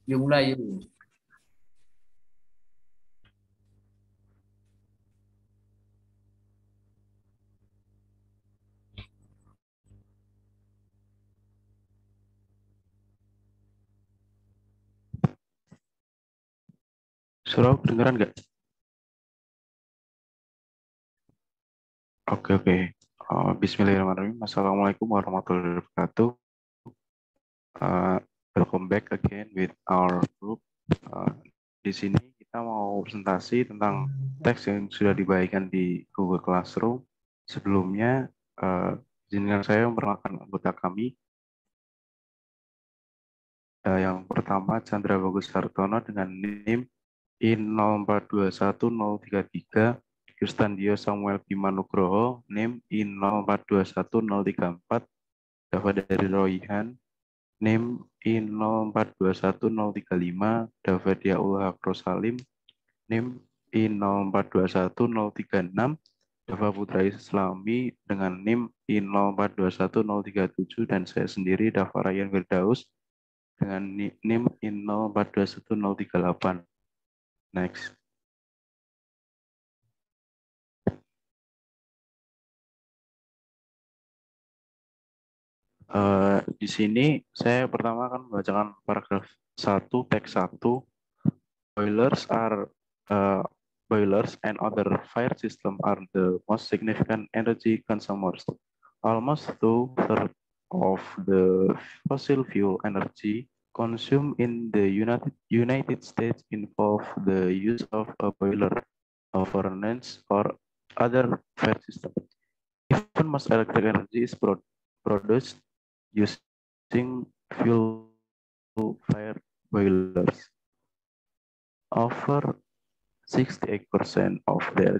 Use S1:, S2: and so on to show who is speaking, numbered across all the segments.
S1: Yuk mulai yuk.
S2: Suara aku kedengeran nggak? Oke. Bismillahirrahmanirrahim. Assalamualaikum warahmatullahi wabarakatuh. Uh, Welcome back again with our group. Uh, di sini kita mau presentasi tentang teks yang sudah dibagikan di Google Classroom. Sebelumnya, izinkan saya memperkenalkan anggota kami. Yang pertama, Chandra Bagus Hartono dengan NIM I04210333, Kristandio Samuel Bima Nugroho, NIM I04210334, Dava dari Royhan, NIM I042135, Dava Diaul Hakro Salim, NIM I042136, Dava Putra Islami dengan NIM I042137, dan saya sendiri Dava Ryan Firdaus dengan NIM I042138. Next. Di sini saya pertama akan membacakan paragraf 1, teks 1. Boilers and other fire system are the most significant energy consumers. Almost 2/3 of the fossil fuel energy consumed in the United States involve the use of a boiler, a furnace, or other fire system. Even most electric energy is produced using fuel-fired boilers. Over 68% of the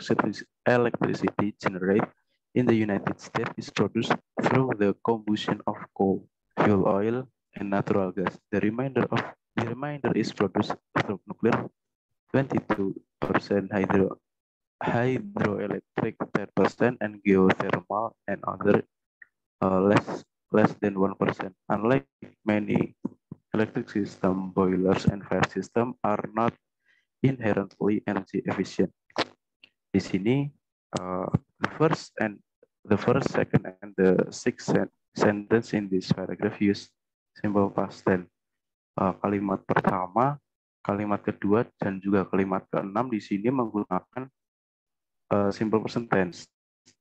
S2: electricity generated in the United States is produced through the combustion of coal, fuel oil, and natural gas. The remainder is produced through nuclear, 22% hydroelectric, 10%, and geothermal, and other less than 1%. Unlike many electric system, boilers and fire system are not inherently energy efficient. Di sini the first, second, and the sixth sentence in this paragraph use simple past tense. Kalimat pertama, kalimat kedua, dan juga kalimat keenam di sini menggunakan simple present tense.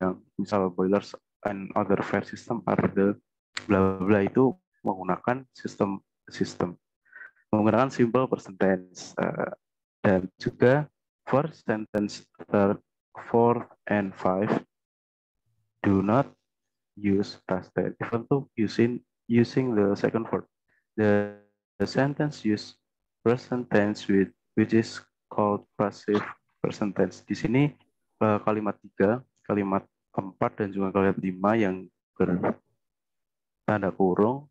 S2: Yang misal boilers and other fire system are the bla bla itu menggunakan sistem menggunakan simple present tense. Dan juga for sentence third, fourth, and five do not use past tense even to using the second verb. The sentence use present tense which is called passive present tense. Di sini kalimat 3, kalimat 4, dan juga kalimat 5 yang bertanda kurung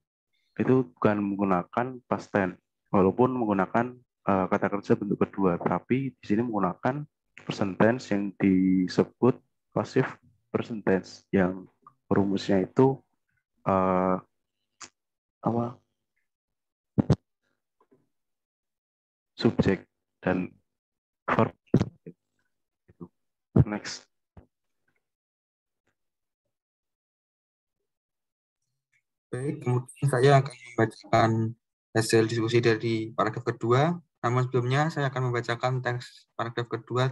S2: itu bukan menggunakan past tense, walaupun menggunakan kata kerja bentuk kedua, tapi di sini menggunakan present tense yang disebut passive present tense, yang rumusnya itu subjek dan verb. Next.
S3: Baik, kemudian saya akan membacakan hasil diskusi dari paragraf kedua. Namun sebelumnya saya akan membacakan teks paragraf kedua,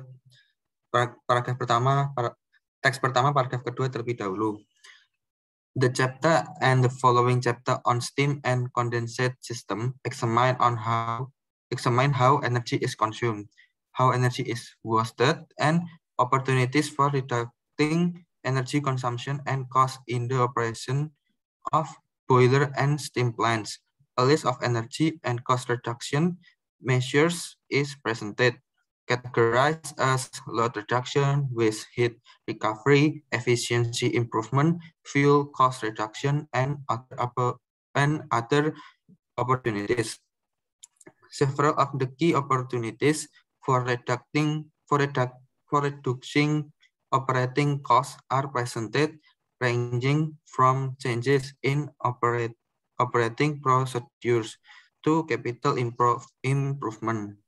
S3: paragraf pertama, teks pertama paragraf kedua terlebih dahulu. The chapter and the following chapter on steam and condensate system examine how energy is consumed, how energy is wasted, and opportunities for reducing energy consumption and cost in the operation of boiler and steam plants. A list of energy and cost reduction measures is presented, categorized as load reduction, waste heat recovery, efficiency improvement, fuel cost reduction, and other opportunities. Several of the key opportunities for reducing operating costs are presented, ranging from changes in operating procedures to capital improvement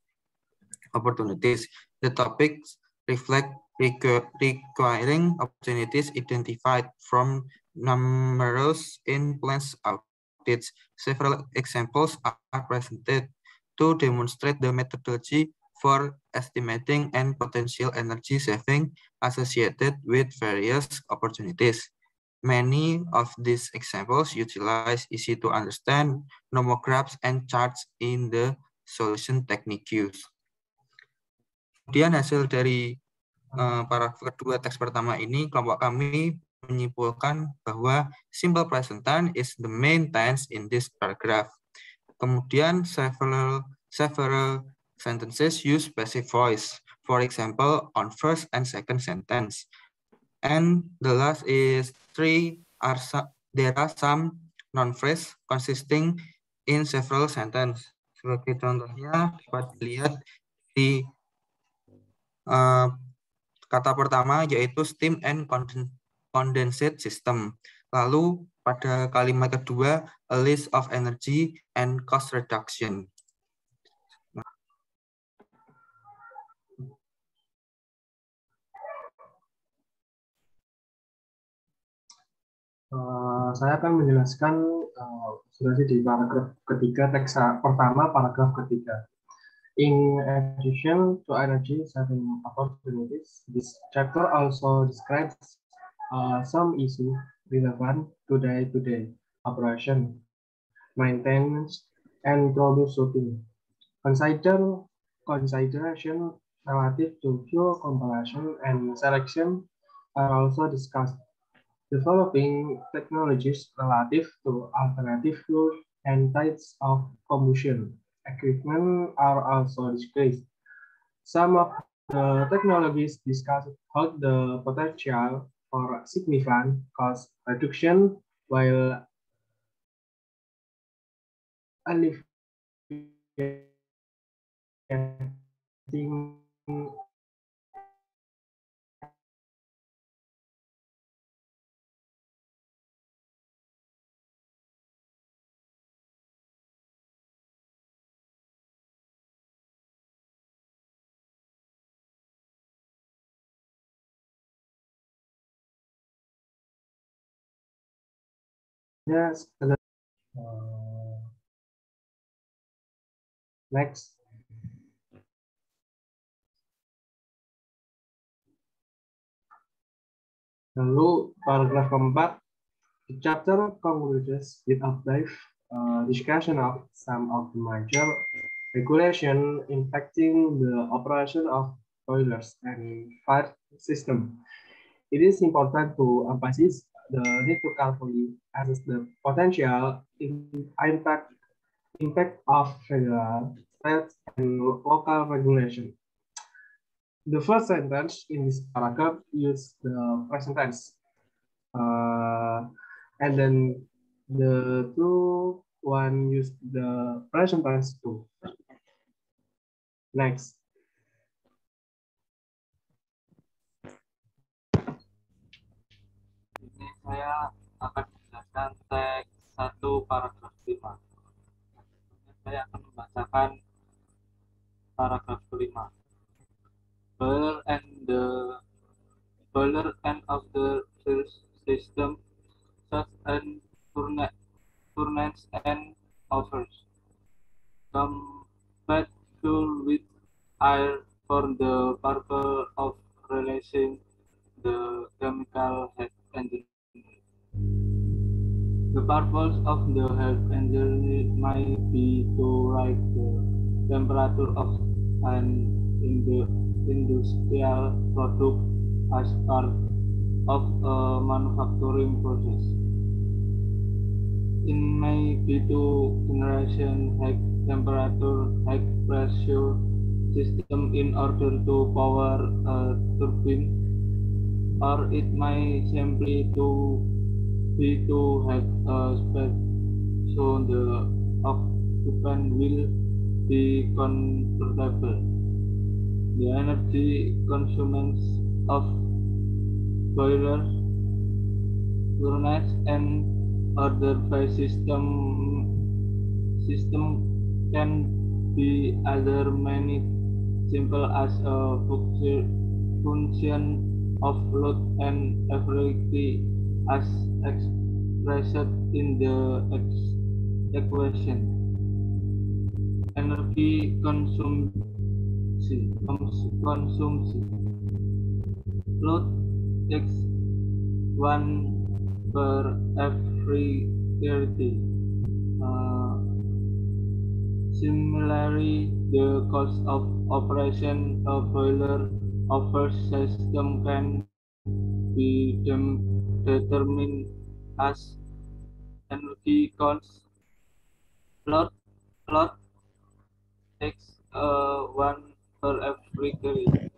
S3: opportunities. The topics reflect requiring opportunities identified from numerous in-plans audits. Several examples are presented to demonstrate the methodology for estimating and potential energy saving associated with various opportunities. Many of these examples utilize easy to understand nomographs and charts in the solution technique use. Kemudian hasil dari paragraf kedua teks pertama ini, kelompok kami menyimpulkan bahwa simple present tense is the main tense in this paragraph. Kemudian several sentences use passive voice, for example, on first and second sentence. And the last is there are some non-phrase consisting in several sentences. Sebagai contohnya dapat dilihat di kata pertama yaitu steam and condensate system. Lalu pada kalimat kedua, a list of energy and cost reduction.
S1: Saya akan menjelaskan di paragraf ketiga, teks pertama, paragraf ketiga. In addition to energy saving opportunities, this chapter also describes some issues relevant to day-to-day operation, maintenance, and troubleshooting. Consideration relative to fuel combustion and selection are also discussed. Developing technologies relative to alternative fuel and types of combustion equipment are also discussed. Some of the technologies discussed hold the potential for significant cost reduction while alleviating Yes. Next. Lalu paragraf keempat, the chapter concludes with a brief discussion of some of the major regulation impacting the operation of boilers and fire system. It is important to emphasize the need to carefully assess the potential impact of federal, state, and local regulation. The first sentence in this paragraph uses the present tense, and then the one use the present tense too. Next.
S4: Saya akan menjelaskan teks 1 paragraf 5. Saya akan membacakan paragraf kelima. Boiler and of the system, such as furnace and ovens, combat fuel with air for the purpose of releasing the chemical heat engine. The purpose of the heat engine might be to raise the temperature of an industrial product as part of a manufacturing process. It may be to generation high temperature, high pressure system in order to power a turbine, or it may simply be to have a space so the occupant will be comfortable. The energy consumption of boilers, furnace, and other fire system can be either many simple as a function of load and efficiency as expressed in the equation. Energy consumption. Load X1 per every 30. Similarly, the cost of operation a boiler over system can be determined as energy cost. Load X one per every 30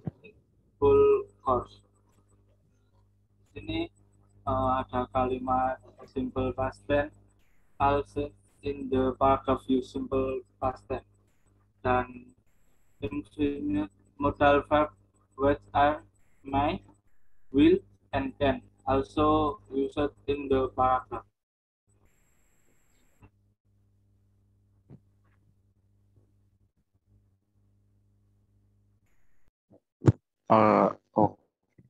S4: full course. Sini ada kalimat simple past tense, also in the paragraph use simple past tense, dan infinite modal verb which are may, will, and can also used in the paragraph.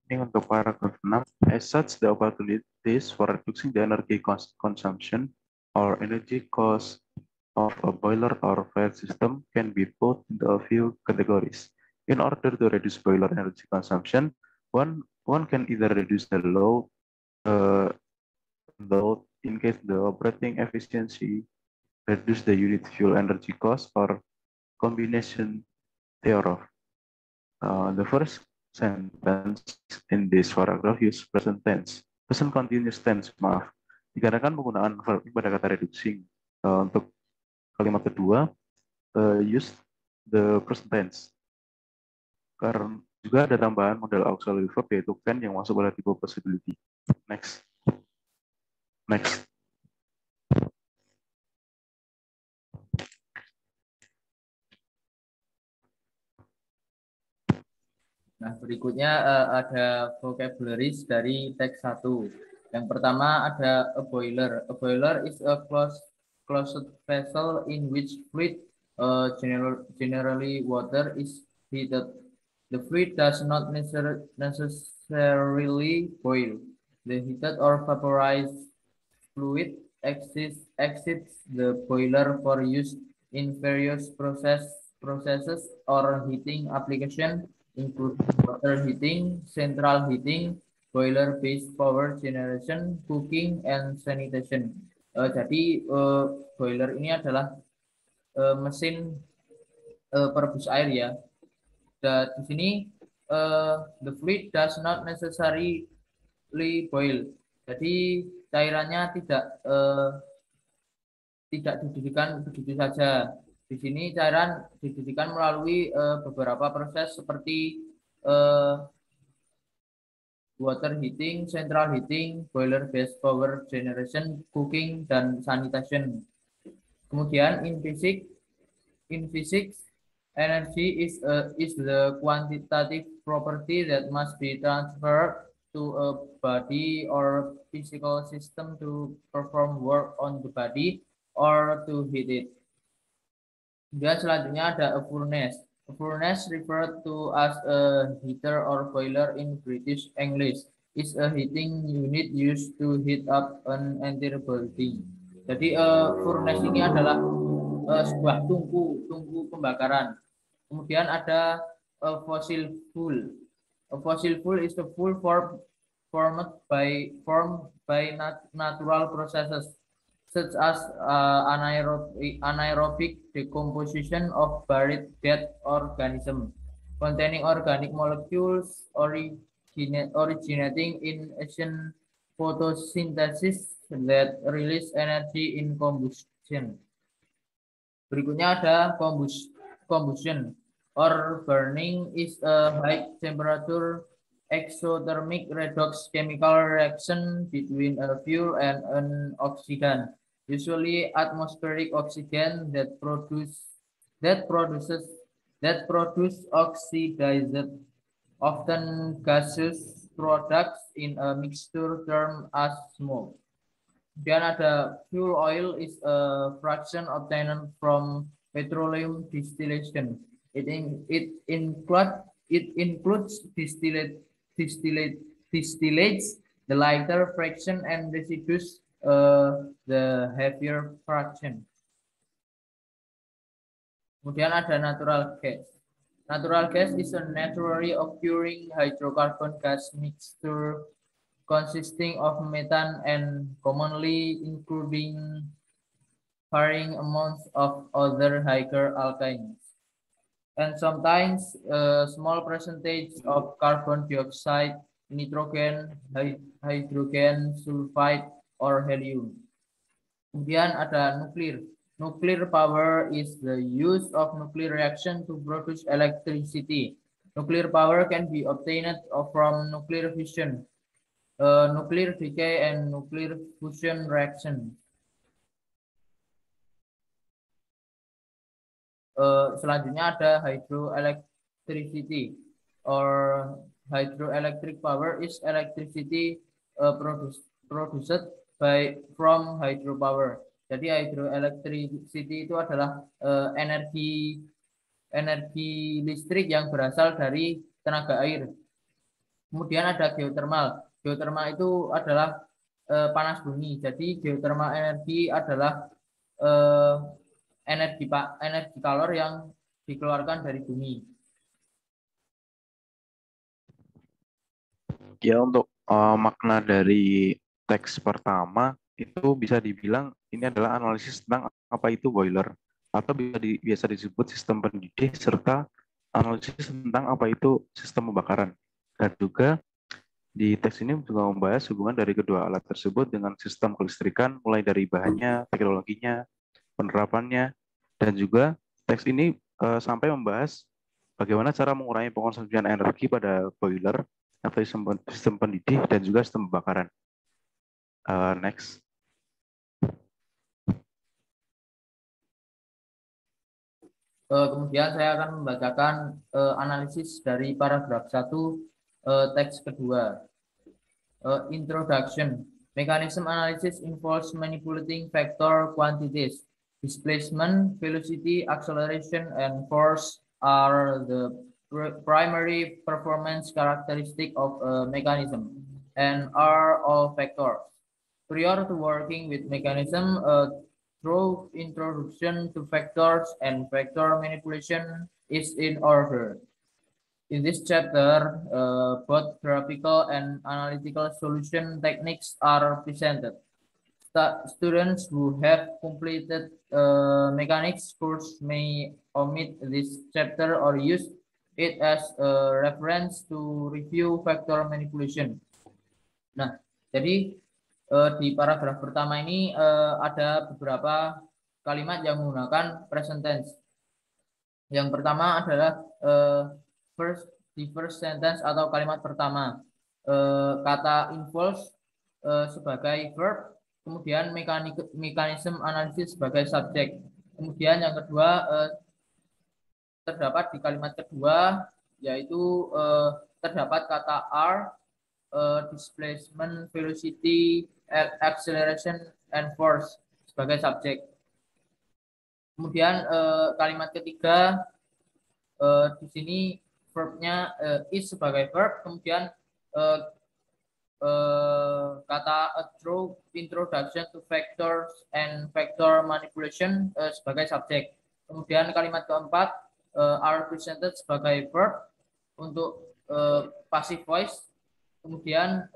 S2: Ini untuk paragraf 6. As such, the opportunities for reducing the energy consumption or energy cost of a boiler or fire system can be put into a few categories. In order to reduce boiler energy consumption, one can either reduce the load in case the operating efficiency, reduce the unit fuel energy cost, or combination thereof. The first sentence in this paragraph use present tense. Present continuous tense, maaf. Dikarenakan penggunaan verb pada kata reducing. Untuk kalimat kedua, use the present tense. Karena juga ada tambahan model auxiliary verb yaitu can yang masuk pada tipe possibility. Next.
S5: Nah, berikutnya ada vocabularies dari teks 1. Yang pertama ada a boiler. A boiler is a closed vessel in which fluid, generally water, is heated. The fluid does not necessarily boil. The heated or vaporized fluid exits the boiler for use in various processes or heating application, including water heating, central heating, boiler-based power generation, cooking, and sanitation. Jadi boiler ini adalah mesin perebus air ya. Dan di sini the fluid does not necessarily boil. Jadi cairannya tidak dididihkan begitu saja. Di sini cairan dididihkan melalui beberapa proses seperti water heating, central heating, boiler-based power generation, cooking, dan sanitation. Kemudian in physics, energy is the quantitative property that must be transferred to a body or physical system to perform work on the body or to heat it. Dan selanjutnya ada a furnace. A furnace referred to as a heater or boiler in British English is a heating unit used to heat up an entire building. Jadi furnace ini adalah sebuah tungku pembakaran. Kemudian ada fossil fuel. A fossil fuel is the fuel formed by natural processes such as anaerobic decomposition of buried dead organisms containing organic molecules originating in ancient photosynthesis that release energy in combustion. Berikutnya ada combustion or burning is a high temperature exothermic redox chemical reaction between a fuel and an oxidant, usually atmospheric oxygen that produces oxidized, often gaseous products in a mixture termed as smoke. Then ada fuel oil is a fraction obtained from petroleum distillation. It includes distillates, the lighter fraction, and residues, the heavier fraction. Kemudian ada natural gas. Natural gas is a naturally occurring hydrocarbon gas mixture consisting of methane and commonly including varying amounts of other higher alkanes, and sometimes a small percentage of carbon dioxide, nitrogen, hydrogen sulfide, or helium. Kemudian ada nuklir. Nuclear power is the use of nuclear reaction to produce electricity. Nuclear power can be obtained from nuclear fission, nuclear decay, and nuclear fusion reaction. Selanjutnya ada hydroelectricity, or hydroelectric power is electricity produced from hydropower. Jadi hydroelectricity itu adalah energi listrik yang berasal dari tenaga air. Kemudian ada geothermal. Geothermal itu adalah panas bumi. Jadi geothermal energi adalah energi kalor yang dikeluarkan dari bumi.
S2: Ya, untuk makna dari teks pertama itu bisa dibilang ini adalah analisis tentang apa itu boiler, atau biasa disebut sistem pendidih, serta analisis tentang apa itu sistem pembakaran. Dan juga di teks ini juga membahas hubungan dari kedua alat tersebut dengan sistem kelistrikan, mulai dari bahannya, teknologinya, penerapannya, dan juga teks ini sampai membahas bagaimana cara mengurangi pengkonsumsian energi pada boiler atau sistem pendidih dan juga sistem pembakaran. Next.
S5: Kemudian saya akan membacakan analisis dari paragraf 1 teks kedua. Introduction. Mechanism analysis involves manipulating vector quantities. Displacement, velocity, acceleration, and force are the primary performance characteristic of a mechanism and are all vectors. Prior to working with mechanism, through introduction to vectors and vector manipulation is in order. In this chapter, both graphical and analytical solution techniques are presented. Students who have completed mechanics course may omit this chapter or use it as a reference to review vector manipulation. Nah, jadi di paragraf pertama ini ada beberapa kalimat yang menggunakan present tense. Yang pertama adalah first sentence atau kalimat pertama. Kata involves sebagai verb, kemudian mechanism analysis sebagai subjek. Kemudian yang kedua terdapat di kalimat kedua, yaitu terdapat kata are, displacement, velocity, acceleration, and force sebagai subjek. Kemudian kalimat ketiga di sini verbnya is sebagai verb, kemudian kata through introduction to vectors and vector manipulation sebagai subjek. Kemudian kalimat keempat are presented sebagai verb untuk passive voice. Kemudian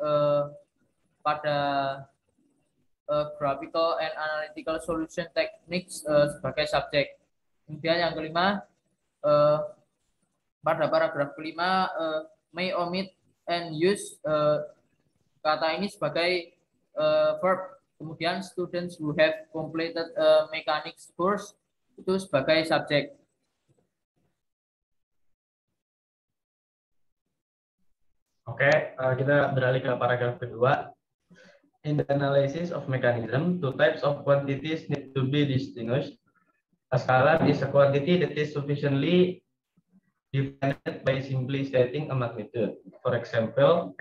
S5: pada graphical and analytical solution techniques sebagai subjek. Kemudian yang kelima, pada paragraf kelima, may omit and use kata ini sebagai verb. Kemudian students who have completed mechanics course itu sebagai subjek.
S6: Oke, kita beralih ke paragraf kedua. In the analysis of mechanism, two types of quantities need to be distinguished. A scalar is a quantity that is sufficiently defined by simply stating a magnitude. For example,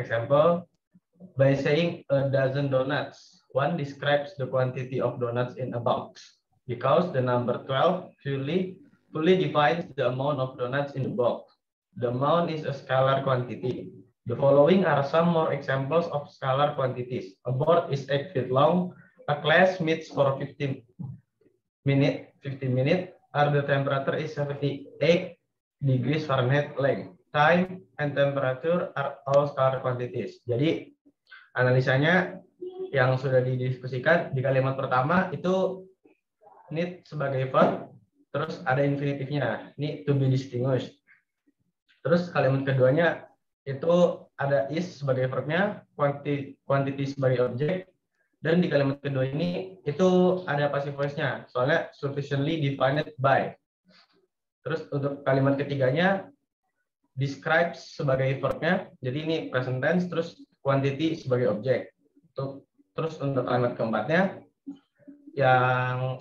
S6: by saying a dozen donuts, one describes the quantity of donuts in a box. because the number 12 fully defines the amount of donuts in the box. The amount is a scalar quantity. The following are some more examples of scalar quantities. A board is 8 feet long. A class meets for 15 minutes. The temperature is 78 degrees Fahrenheit. Length, time, and temperature are all scalar quantities. Jadi analisanya yang sudah didiskusikan di kalimat pertama itu need sebagai verb, terus ada infinitifnya, need to be distinguished. Terus kalimat keduanya itu ada is sebagai verbnya, quantity sebagai objek, dan di kalimat kedua ini itu ada passive voice-nya, soalnya sufficiently defined by. Terus untuk kalimat ketiganya describes sebagai verbnya, jadi ini present tense, terus quantity sebagai objek. Terus untuk kalimat keempatnya yang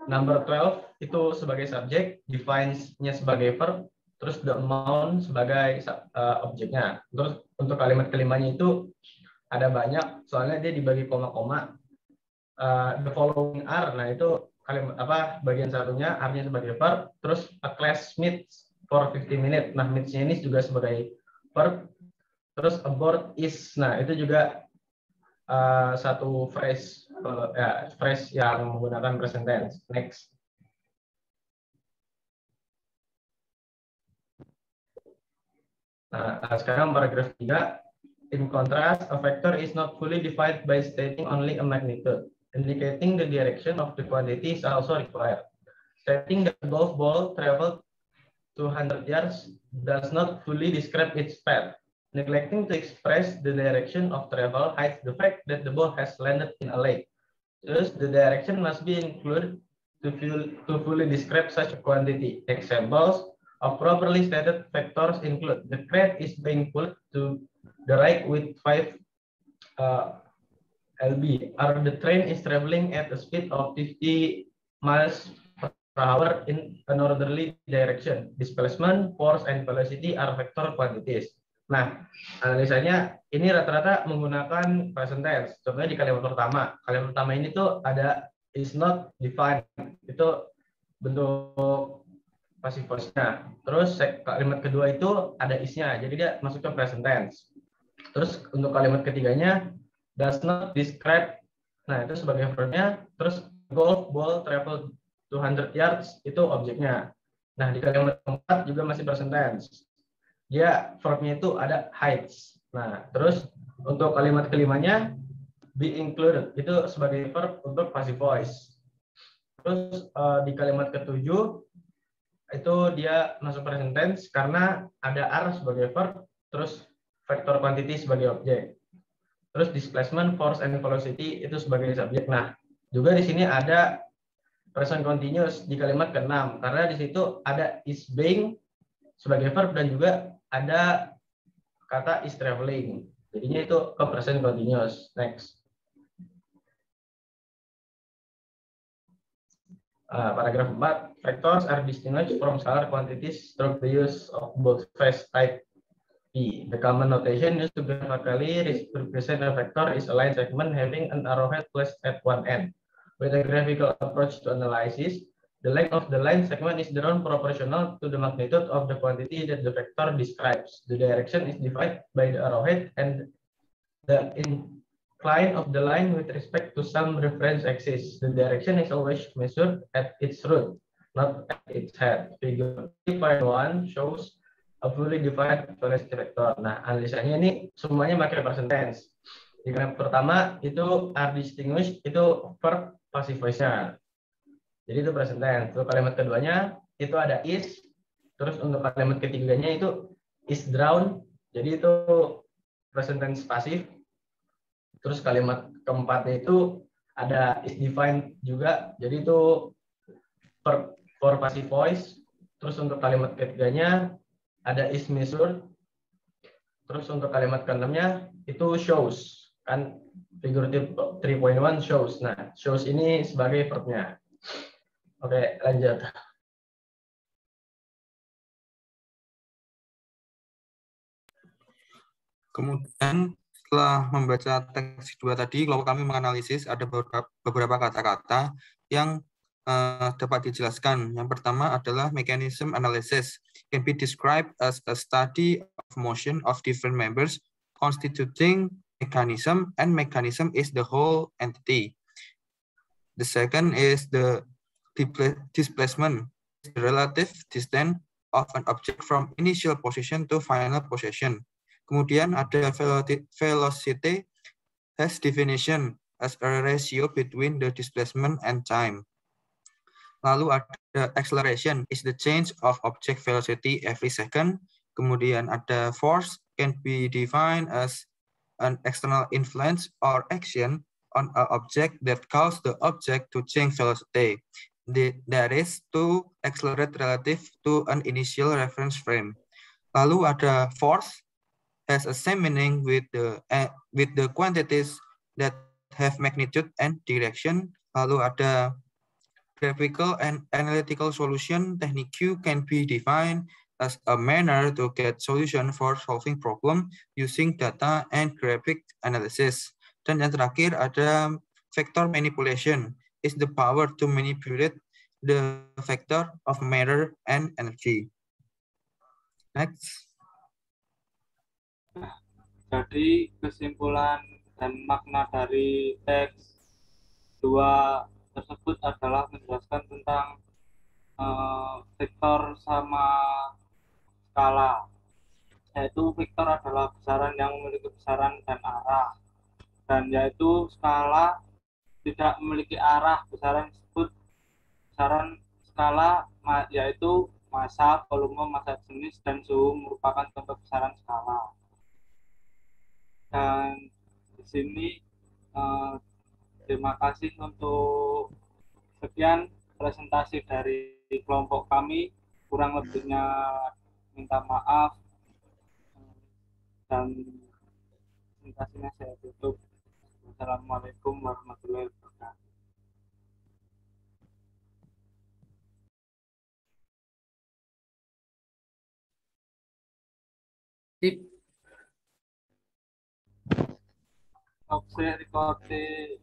S6: number 12 itu sebagai subjek, defines-nya sebagai verb, terus the amount sebagai objeknya. Terus untuk kalimat kelimanya itu ada banyak, soalnya dia dibagi koma-koma. The following are, nah itu kalimat bagian satunya R-nya sebagai verb, terus a class meets for 50 minutes. Nah, meets-nya ini juga sebagai verb. Terus a board is, nah itu juga satu phrase yang menggunakan present tense. Next. Nah, sekarang paragraf 3. In contrast, a vector is not fully defined by stating only a magnitude. Indicating the direction of the quantity is also required. Stating that the golf ball traveled 200 yards does not fully describe its path. Neglecting to express the direction of travel hides the fact that the ball has landed in a lake. Thus, the direction must be included to fully describe such a quantity. Examples of properly stated vectors include the crate is being pulled to the right with 5 lb, or the train is traveling at a speed of 50 miles per hour in a northerly direction. Displacement, force, and velocity are vector quantities. Nah, analisanya ini rata-rata menggunakan present tense. Contohnya di kalimat pertama. Kalimat pertama ini tuh ada is not defined. Itu bentuk passive voice-nya. Terus kalimat kedua itu ada is-nya. Jadi dia masuk ke present tense. Terus untuk kalimat ketiganya does not describe. Nah, itu sebagai verb-nya. Terus golf ball travel 200 yards itu objeknya. Nah, di kalimat keempat juga masih present tense. Dia verb-nya itu ada hides. Nah, terus untuk kalimat kelimanya be included itu sebagai verb untuk passive voice. Terus di kalimat ketujuh itu dia masuk present tense karena ada are sebagai verb, terus vector quantity sebagai objek. Terus displacement, force, and velocity itu sebagai subjek. Nah, juga di sini ada present continuous di kalimat ke-6 karena di situ ada is being sebagai verb dan juga ada kata is traveling. Jadinya itu ke present continuous. Next. Paragraf 4. Vectors are distinguished from scalar quantities through the use of both phase type P. The common notation used to graphically represent a vector is a line segment having an arrowhead placed at one end. With a graphical approach to analysis, the length of the line segment is drawn proportional to the magnitude of the quantity that the vector describes. The direction is defined by the arrowhead and the incline of the line with respect to some reference axis. The direction is always measured at its root, not at its head. Figure 3.1 shows a fully defined velocity vector. Nah, analisanya ini semuanya pakai present tense. Di kalimat pertama itu are distinguished itu verb passive voice-nya. Jadi itu present tense. Untuk kalimat keduanya itu ada is. Terus untuk kalimat ketiganya itu is drawn. Jadi itu present tense pasif. Terus kalimat keempatnya itu ada is defined juga. Jadi itu for passive voice. Terus untuk kalimat ketiganya ada is measured. Terus untuk kalimat keenamnya itu shows. Kan figurative 3.1 shows. Nah, shows ini sebagai verbnya. Oke, lanjut.
S3: Kemudian setelah membaca teks 2 tadi, kelompok kami menganalisis ada beberapa kata-kata yang dapat dijelaskan. Yang pertama adalah mechanism analysis. Can be described as a study of motion of different members constituting mechanism, and mechanism is the whole entity. The second is the displacement, the relative distance of an object from initial position to final position. Kemudian ada velocity has definition as a ratio between the displacement and time. Lalu ada acceleration is the change of object velocity every second. Kemudian ada force can be defined as an external influence or action on an object that causes the object to change velocity. That is to accelerate relative to an initial reference frame. Lalu ada force has a same meaning with the quantities that have magnitude and direction. Lalu ada graphical and analytical solution. Technique Q can be defined as a manner to get solution for solving problem using data and graphic analysis. Dan yang terakhir ada vector manipulation is the power to manipulate the vector of matter and energy. Next.
S4: Jadi kesimpulan dan makna dari teks 2 tersebut adalah menjelaskan tentang vektor sama skala, yaitu vektor adalah besaran yang memiliki besaran dan arah, dan yaitu skala tidak memiliki arah. Besaran disebut besaran skala, yaitu massa, volume, massa jenis, dan suhu merupakan contoh besaran skala. Dan di sini terima kasih untuk sekian presentasi dari kelompok kami. Kurang lebihnya minta maaf, dan presentasinya saya tutup. Wassalamualaikum warahmatullahi wabarakatuh.
S5: Tip.
S4: Oke, recording.